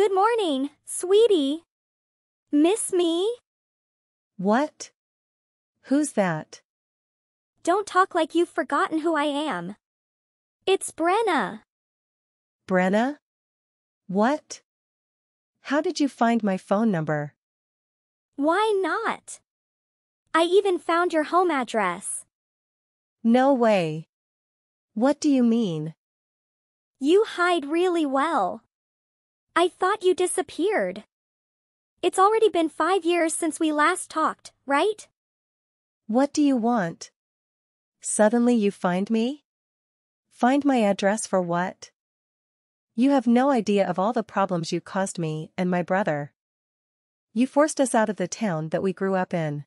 Good morning, sweetie. Miss me? What? Who's that? Don't talk like you've forgotten who I am. It's Brenna. Brenna? What? How did you find my phone number? Why not? I even found your home address. No way. What do you mean? You hide really well. I thought you disappeared. It's already been 5 years since we last talked, right? What do you want? Suddenly you find me? Find my address for what? You have no idea of all the problems you caused me and my brother. You forced us out of the town that we grew up in.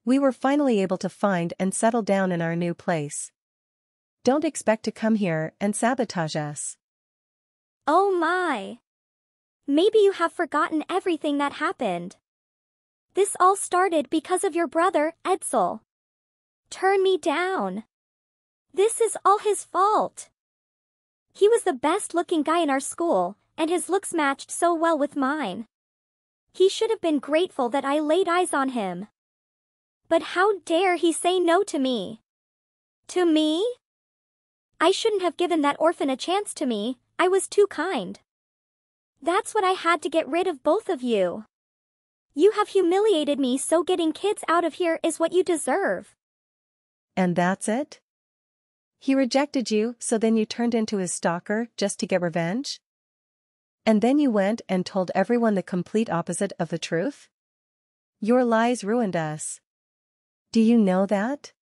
We were finally able to find and settle down in our new place. Don't expect to come here and sabotage us. Oh my. Maybe you have forgotten everything that happened. This all started because of your brother, Edsel. Turn me down. This is all his fault. He was the best-looking guy in our school, and his looks matched so well with mine. He should have been grateful that I laid eyes on him. But how dare he say no to me? To me? I shouldn't have given that orphan a chance to me, I was too kind. That's what I had to get rid of both of you. You have humiliated me, so getting kids out of here is what you deserve. And that's it? He rejected you, so then you turned into his stalker just to get revenge? And then you went and told everyone the complete opposite of the truth? Your lies ruined us. Do you know that?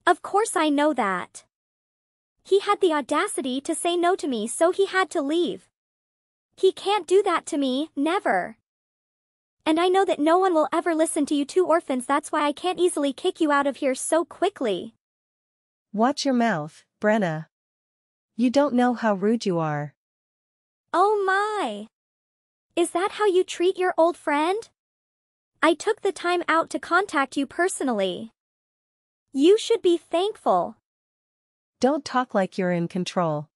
Of course I know that. He had the audacity to say no to me, so he had to leave. He can't do that to me, never. And I know that no one will ever listen to you two orphans, that's why I can't easily kick you out of here so quickly. Watch your mouth, Brenna. You don't know how rude you are. Oh my! Is that how you treat your old friend? I took the time out to contact you personally. You should be thankful. Don't talk like you're in control.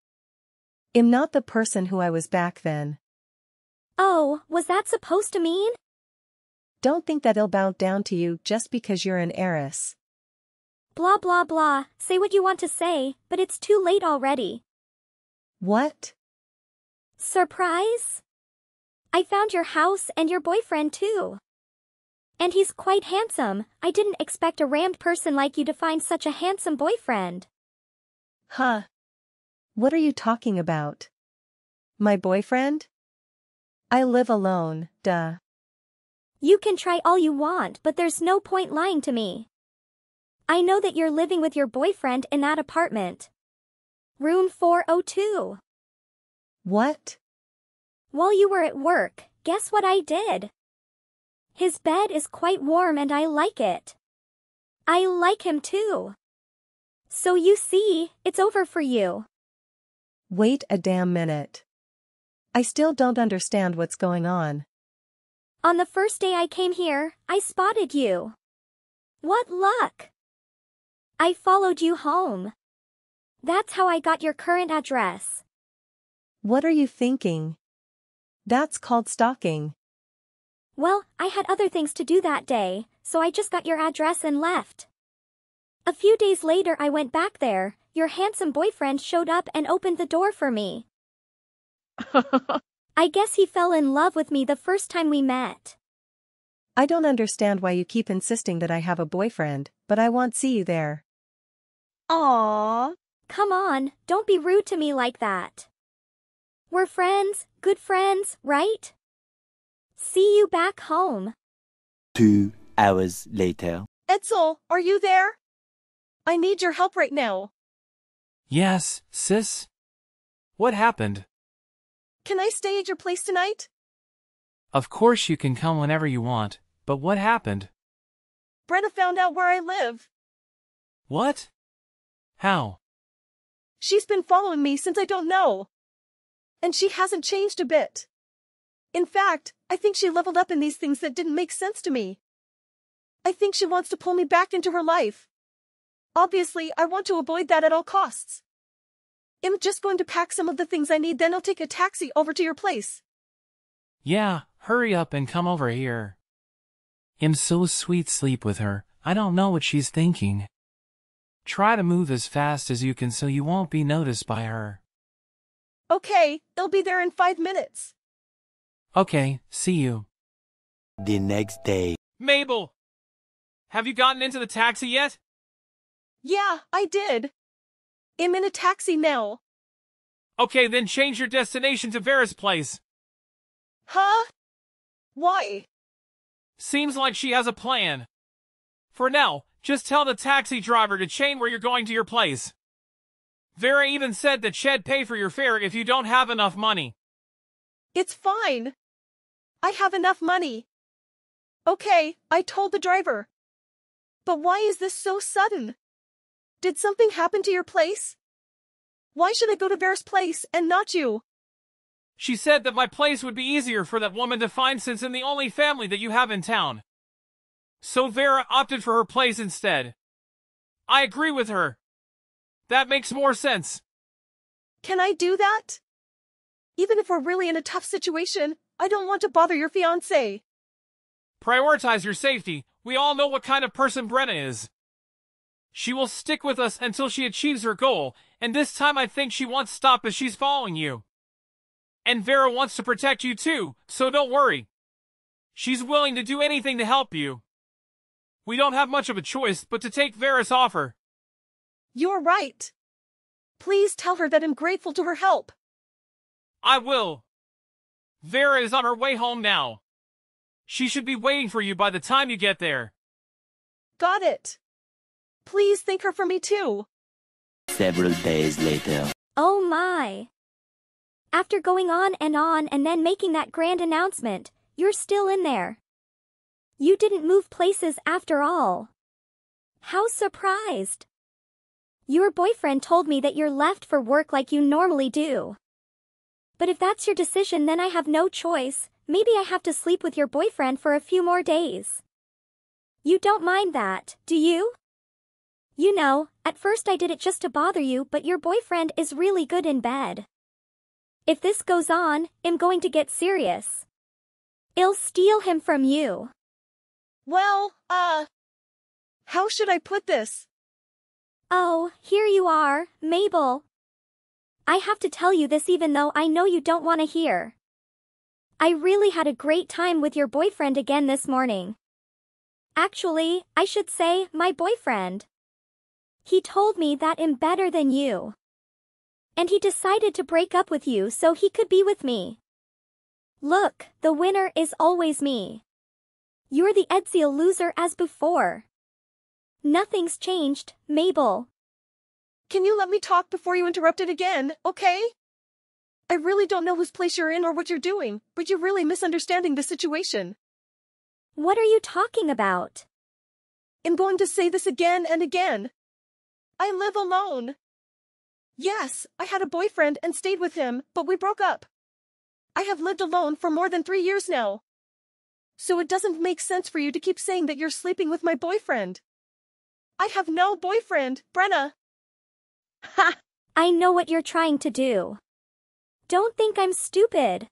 I'm not the person who I was back then. Oh, was that supposed to mean? Don't think that I'll bow down to you just because you're an heiress. Blah blah blah, say what you want to say, but it's too late already. What? Surprise? I found your house and your boyfriend too. And he's quite handsome. I didn't expect a rammed person like you to find such a handsome boyfriend. Huh? What are you talking about? My boyfriend? I live alone, duh. You can try all you want, but there's no point lying to me. I know that you're living with your boyfriend in that apartment. Room 402. What? While you were at work, guess what I did? His bed is quite warm and I like it. I like him too. So you see, it's over for you. Wait a damn minute. I still don't understand what's going on. On the first day I came here, I spotted you. What luck! I followed you home. That's how I got your current address. What are you thinking? That's called stalking. Well, I had other things to do that day, so I just got your address and left. A few days later I went back there, your handsome boyfriend showed up and opened the door for me. I guess he fell in love with me the first time we met. I don't understand why you keep insisting that I have a boyfriend, but I won't see you there. Aww. Come on, don't be rude to me like that. We're friends, good friends, right? See you back home. 2 hours later. Edsel, are you there? I need your help right now. Yes, sis? What happened? Can I stay at your place tonight? Of course you can come whenever you want, but what happened? Brenna found out where I live. What? How? She's been following me since I don't know. And she hasn't changed a bit. In fact, I think she leveled up in these things that didn't make sense to me. I think she wants to pull me back into her life. Obviously, I want to avoid that at all costs. I'm just going to pack some of the things I need, then I'll take a taxi over to your place. Yeah, hurry up and come over here. I'm so sweet sleep with her, I don't know what she's thinking. Try to move as fast as you can so you won't be noticed by her. Okay, they'll be there in 5 minutes. Okay, see you. The next day. Mabel! Have you gotten into the taxi yet? Yeah, I did. I'm in a taxi now. Okay, then change your destination to Vera's place. Huh? Why? Seems like she has a plan. For now, just tell the taxi driver to change where you're going to your place. Vera even said that she'd pay for your fare if you don't have enough money. It's fine. I have enough money. Okay, I told the driver. But why is this so sudden? Did something happen to your place? Why should I go to Vera's place and not you? She said that my place would be easier for that woman to find since I'm the only family that you have in town. So Vera opted for her place instead. I agree with her. That makes more sense. Can I do that? Even if we're really in a tough situation, I don't want to bother your fiancé. Prioritize your safety. We all know what kind of person Brenna is. She will stick with us until she achieves her goal, and this time I think she won't stop as she's following you. And Vera wants to protect you too, so don't worry. She's willing to do anything to help you. We don't have much of a choice but to take Vera's offer. You're right. Please tell her that I'm grateful to her help. I will. Vera is on her way home now. She should be waiting for you by the time you get there. Got it. Please thank her for me too. Several days later. Oh my. After going on and then making that grand announcement, you're still in there. You didn't move places after all. How surprised. Your boyfriend told me that you're left for work like you normally do. But if that's your decision, then I have no choice. Maybe I have to sleep with your boyfriend for a few more days. You don't mind that, do you? You know, at first I did it just to bother you, but your boyfriend is really good in bed. If this goes on, I'm going to get serious. I'll steal him from you. Well, how should I put this? Oh, here you are, Mabel. I have to tell you this even though I know you don't want to hear. I really had a great time with your boyfriend again this morning. Actually, I should say, my boyfriend. He told me that I'm better than you. And he decided to break up with you so he could be with me. Look, the winner is always me. You're the Ezreal loser as before. Nothing's changed, Mabel. Can you let me talk before you interrupt it again, okay? I really don't know whose place you're in or what you're doing, but you're really misunderstanding the situation. What are you talking about? I'm going to say this again and again. I live alone. Yes, I had a boyfriend and stayed with him, but we broke up. I have lived alone for more than 3 years now. So it doesn't make sense for you to keep saying that you're sleeping with my boyfriend. I have no boyfriend, Brenna. Ha! I know what you're trying to do. Don't think I'm stupid.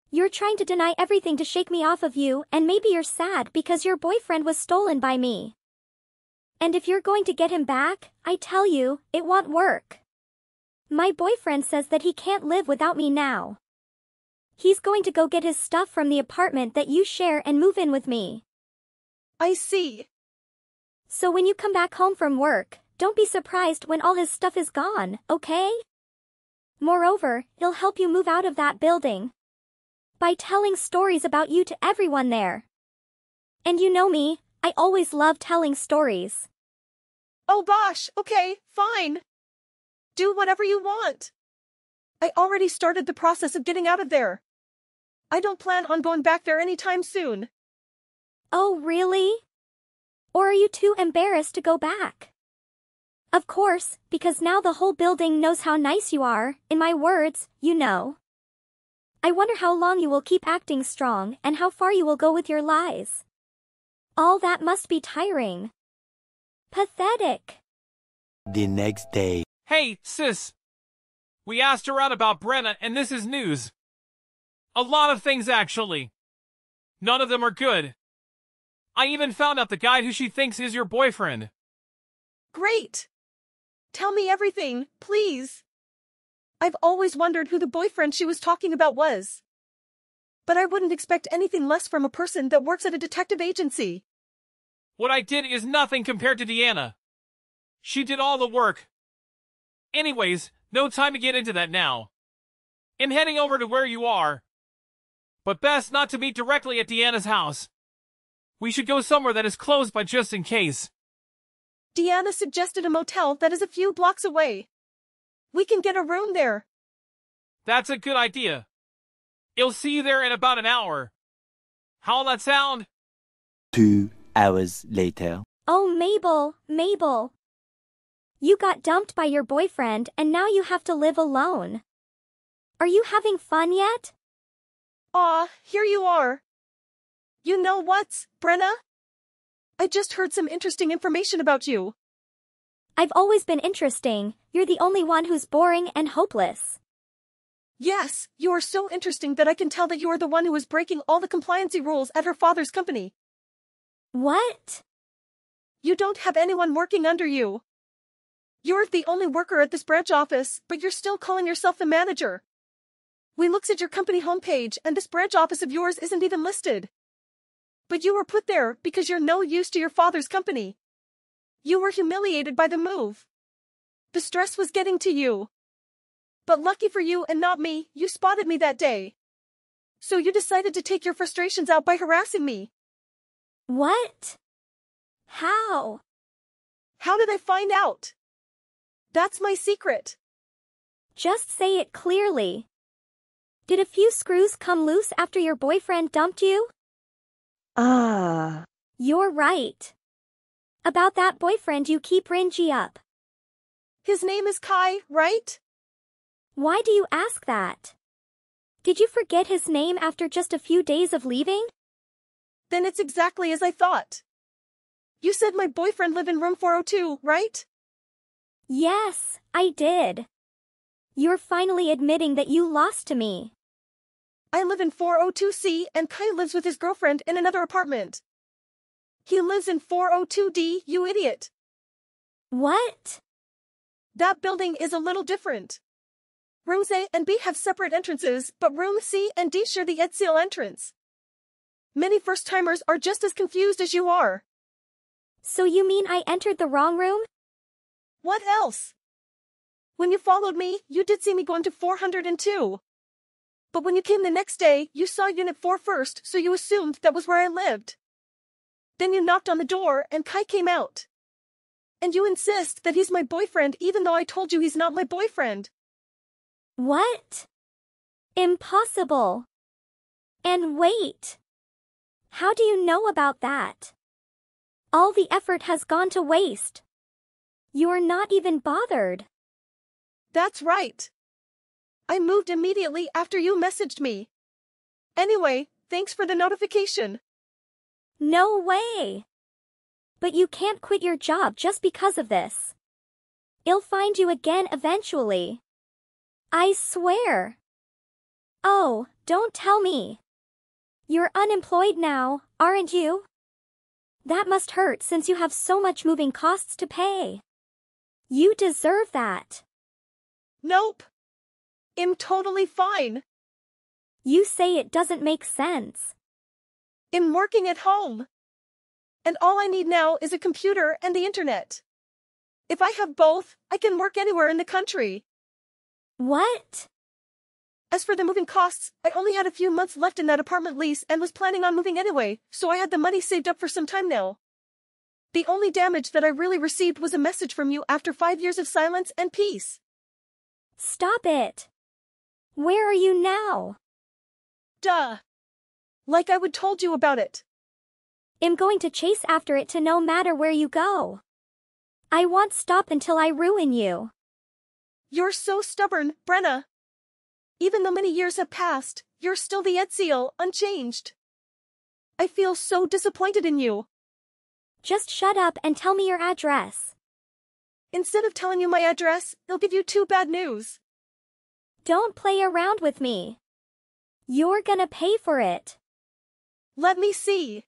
You're trying to deny everything to shake me off of you, and maybe you're sad because your boyfriend was stolen by me. And if you're going to get him back, I tell you, it won't work. My boyfriend says that he can't live without me now. He's going to go get his stuff from the apartment that you share and move in with me. I see. So when you come back home from work, don't be surprised when all his stuff is gone, okay? Moreover, he'll help you move out of that building by telling stories about you to everyone there. And you know me, I always love telling stories. Oh gosh, okay, fine. Do whatever you want. I already started the process of getting out of there. I don't plan on going back there anytime soon. Oh really? Or are you too embarrassed to go back? Of course, because now the whole building knows how nice you are, in my words, you know. I wonder how long you will keep acting strong and how far you will go with your lies. All that must be tiring. Pathetic. The next day. Hey, sis. We asked around about Brenna and this is news. A lot of things, actually. None of them are good. I even found out the guy who she thinks is your boyfriend. Great! Tell me everything, please. I've always wondered who the boyfriend she was talking about was. But I wouldn't expect anything less from a person that works at a detective agency. What I did is nothing compared to Deanna. She did all the work. Anyways, no time to get into that now. I'm heading over to where you are. But best not to meet directly at Deanna's house. We should go somewhere that is close by just in case. Deanna suggested a motel that is a few blocks away. We can get a room there. That's a good idea. I'll see you there in about an hour. How'll that sound? 2 hours later. Oh, Mabel. You got dumped by your boyfriend and now you have to live alone. Are you having fun yet? Aw, here you are. You know what, Brenna? I just heard some interesting information about you. I've always been interesting. You're the only one who's boring and hopeless. Yes, you are so interesting that I can tell that you are the one who is breaking all the compliancy rules at her father's company. What? You don't have anyone working under you. You're the only worker at this branch office, but you're still calling yourself the manager. We looked at your company homepage and this branch office of yours isn't even listed. But you were put there because you're no use to your father's company. You were humiliated by the move. The stress was getting to you. But lucky for you and not me, you spotted me that day. So you decided to take your frustrations out by harassing me. What? How? How did I find out? That's my secret. Just say it clearly. Did a few screws come loose after your boyfriend dumped you? You're right. About that boyfriend you keep Ringy up. His name is Kai, right? Why do you ask that? Did you forget his name after just a few days of leaving? Then it's exactly as I thought. You said my boyfriend lived in room 402, right? Yes, I did. You're finally admitting that you lost to me. I live in 402C and Kai lives with his girlfriend in another apartment. He lives in 402D, you idiot. What? That building is a little different. Rooms A and B have separate entrances, but rooms C and D share the Edseal entrance. Many first-timers are just as confused as you are. So you mean I entered the wrong room? What else? When you followed me, you did see me go into 402. But when you came the next day, you saw Unit 4 first, so you assumed that was where I lived. Then you knocked on the door and Kai came out. And you insist that he's my boyfriend even though I told you he's not my boyfriend. What? Impossible. And wait. How do you know about that? All the effort has gone to waste. You're not even bothered. That's right. I moved immediately after you messaged me. Anyway, thanks for the notification. No way. But you can't quit your job just because of this. I'll find you again eventually. I swear. Oh, don't tell me. You're unemployed now, aren't you? That must hurt since you have so much moving costs to pay. You deserve that. Nope. I'm totally fine. You say it doesn't make sense. I'm working at home. And all I need now is a computer and the internet. If I have both, I can work anywhere in the country. What? As for the moving costs, I only had a few months left in that apartment lease and was planning on moving anyway, so I had the money saved up for some time now. The only damage that I really received was a message from you after 5 years of silence and peace. Stop it. Where are you now? Duh. Like I would told you about it. I'm going to chase after it to no matter where you go. I won't stop until I ruin you. You're so stubborn, Brenna. Even though many years have passed, you're still the Edseal, unchanged. I feel so disappointed in you. Just shut up and tell me your address. Instead of telling you my address, they'll give you 2 bad news. Don't play around with me. You're gonna pay for it. Let me see.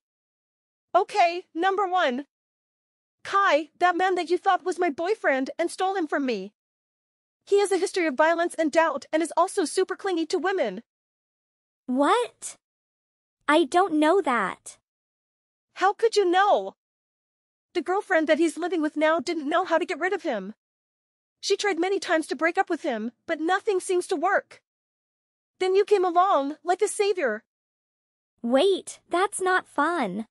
Okay, number 1. Kai, that man that you thought was my boyfriend and stole him from me. He has a history of violence and doubt and is also super clingy to women. What? I don't know that. How could you know? The girlfriend that he's living with now didn't know how to get rid of him. She tried many times to break up with him, but nothing seems to work. Then you came along, like a savior. Wait, that's not fun.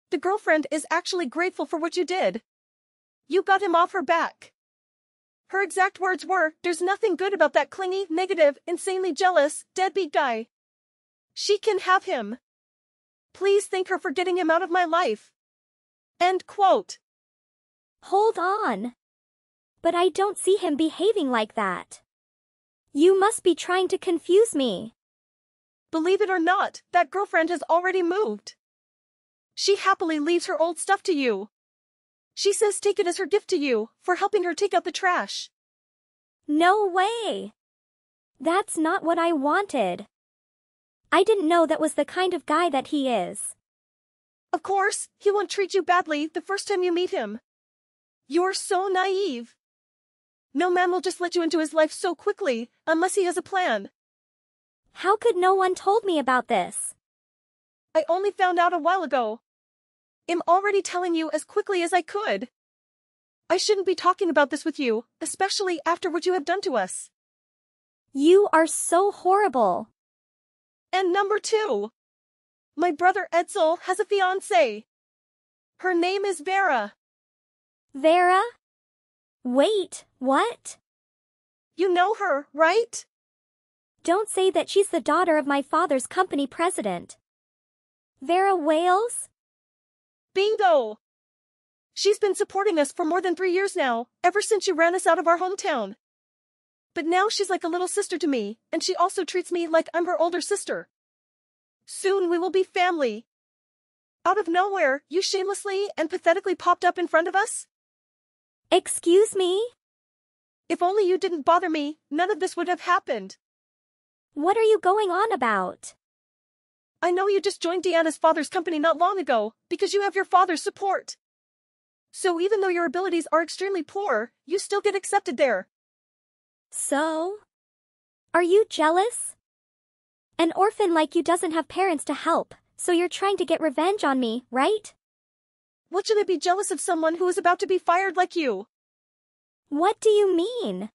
The girlfriend is actually grateful for what you did. You got him off her back. Her exact words were, "There's nothing good about that clingy, negative, insanely jealous, deadbeat guy. She can have him. Please thank her for getting him out of my life." End quote. Hold on. But I don't see him behaving like that. You must be trying to confuse me. Believe it or not, that girlfriend has already moved. She happily leaves her old stuff to you. She says take it as her gift to you, for helping her take out the trash. No way. That's not what I wanted. I didn't know that was the kind of guy that he is. Of course, he won't treat you badly the first time you meet him. You're so naive. No man will just let you into his life so quickly, unless he has a plan. How could no one told me about this? I only found out a while ago. I'm already telling you as quickly as I could. I shouldn't be talking about this with you, especially after what you have done to us. You are so horrible. And number 2. My brother Edsel has a fiancée. Her name is Vera. Vera? Wait, what? You know her, right? Don't say that she's the daughter of my father's company president. Vera Wales? Bingo! She's been supporting us for more than 3 years now, ever since you ran us out of our hometown. But now she's like a little sister to me, and she also treats me like I'm her older sister. Soon we will be family. Out of nowhere, you shamelessly and pathetically popped up in front of us? Excuse me? If only you didn't bother me, none of this would have happened. What are you going on about? I know you just joined Deanna's father's company not long ago, because you have your father's support. So even though your abilities are extremely poor, you still get accepted there. So? Are you jealous? An orphan like you doesn't have parents to help, so you're trying to get revenge on me, right? What should I be jealous of someone who is about to be fired like you? What do you mean?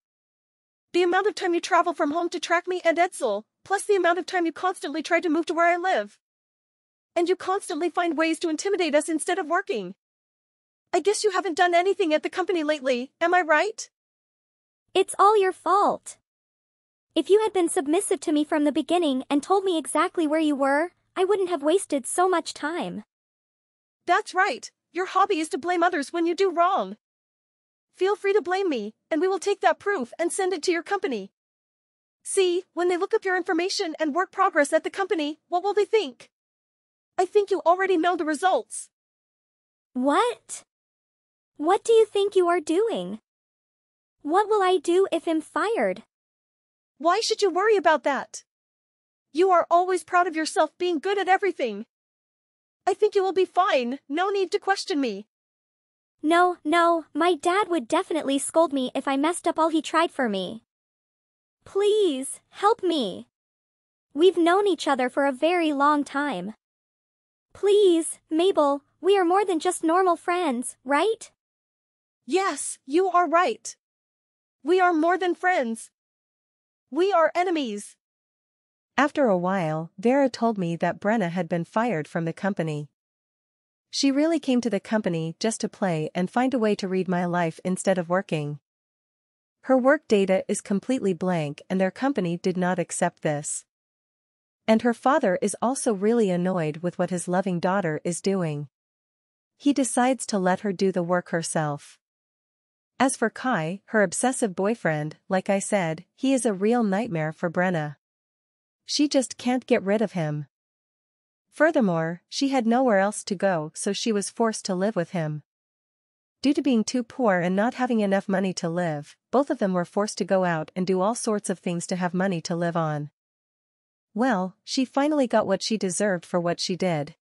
The amount of time you travel from home to track me and Edsel, plus the amount of time you constantly try to move to where I live. And you constantly find ways to intimidate us instead of working. I guess you haven't done anything at the company lately, am I right? It's all your fault. If you had been submissive to me from the beginning and told me exactly where you were, I wouldn't have wasted so much time. That's right. Your hobby is to blame others when you do wrong. Feel free to blame me, and we will take that proof and send it to your company. See, when they look up your information and work progress at the company, what will they think? I think you already know the results. What? What do you think you are doing? What will I do if I'm fired? Why should you worry about that? You are always proud of yourself being good at everything. I think you will be fine, no need to question me. No, my dad would definitely scold me if I messed up all he tried for me. Please, help me. We've known each other for a very long time. Please, Mabel, we are more than just normal friends, right? Yes, you are right. We are more than friends. We are enemies. After a while, Vera told me that Brenna had been fired from the company. She really came to the company just to play and find a way to read my life instead of working. Her work data is completely blank and their company did not accept this. And her father is also really annoyed with what his loving daughter is doing. He decides to let her do the work herself. As for Kai, her obsessive boyfriend, like I said, he is a real nightmare for Brenna. She just can't get rid of him. Furthermore, she had nowhere else to go, so she was forced to live with him. Due to being too poor and not having enough money to live, both of them were forced to go out and do all sorts of things to have money to live on. Well, she finally got what she deserved for what she did.